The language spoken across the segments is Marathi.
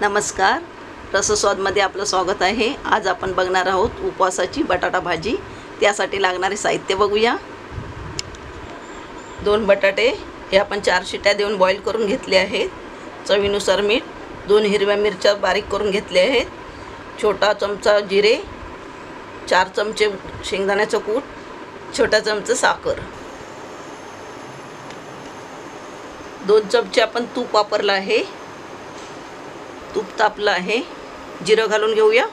नमस्कार, रसस्वादमध्ये आपलं स्वागत आहे। आज आपण बघणार आहोत उपवासाची बटाटा भाजी। त्यासाठी लागणारे साहित्य बघूया। 2 बटाटे हे आपण 4 शिट्या देऊन बॉईल करून घेतले आहेत। चवीनुसार मीठ, 2 हिरव्या मिरच्या बारीक करून घेतले आहेत, छोटा चमचा जिरे, 4 चमचे शेंगदाण्याचं कूट, छोटा चमचा साखर, 2 चमचे आपण तूप वापरलं आहे। तूप तापलं आहे, जिरं घालून घेऊया।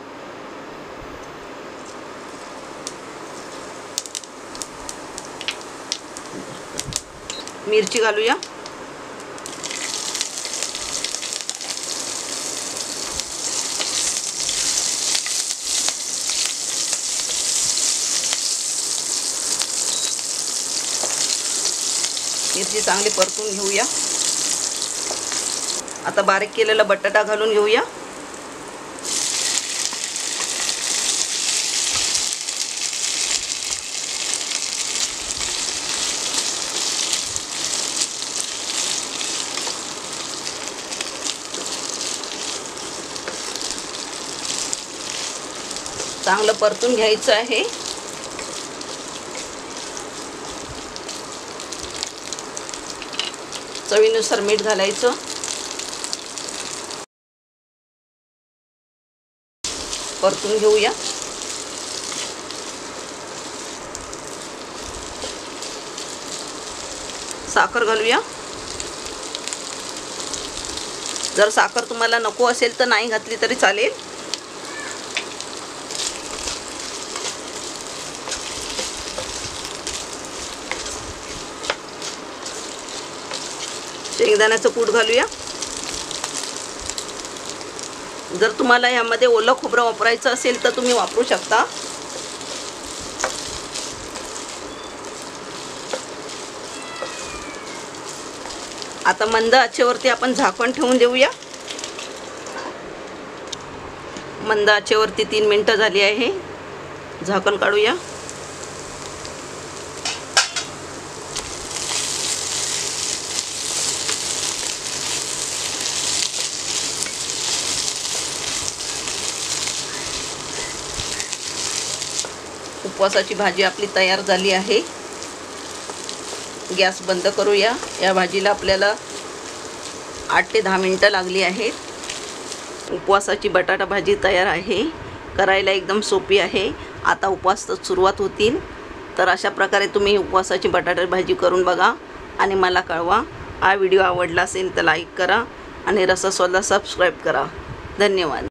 मिरची घालूया। मिरची चांगली परतून घेऊया। आता बारीक केलेला बटाटा घालून घेऊया। चांगलं परतून घ्यायचं आहे। चवीनुसार मीठ घालायचं। परतून घेऊया। साखर घालूया। जर साखर तुम्हाला नको असेल तर नाही घातली तरी चालेल। शेंगदाण्याचं कूट घालूया। जर तुम्हाला यामध्ये ओलं खोबरं वापरायचं असेल तर तुम्ही वापरू शकता। आता मंद आचेवरती आपण झाकण ठेवून देऊया। मंद आचेवरती 3 मिनिटं झाली आहे। झाकण काढूया। उपवासाची भाजी आपली तयार झाली आहे। गॅस बंद करूया। या भाजीला आपल्याला 8 ते 10 मिनिटं लागली आहेत। उपवासाची बटाटा भाजी तयार आहे। करायला एकदम सोपी आहे। आता उपवास सुरुवात होतील, तर अशा प्रकारे तुम्ही उपवासाची बटाटा भाजी करून बघा आणि मला कळवा। हा व्हिडिओ आवडला असेल तर लाईक करा आणि रसस्वादला सबस्क्राईब करा। धन्यवाद।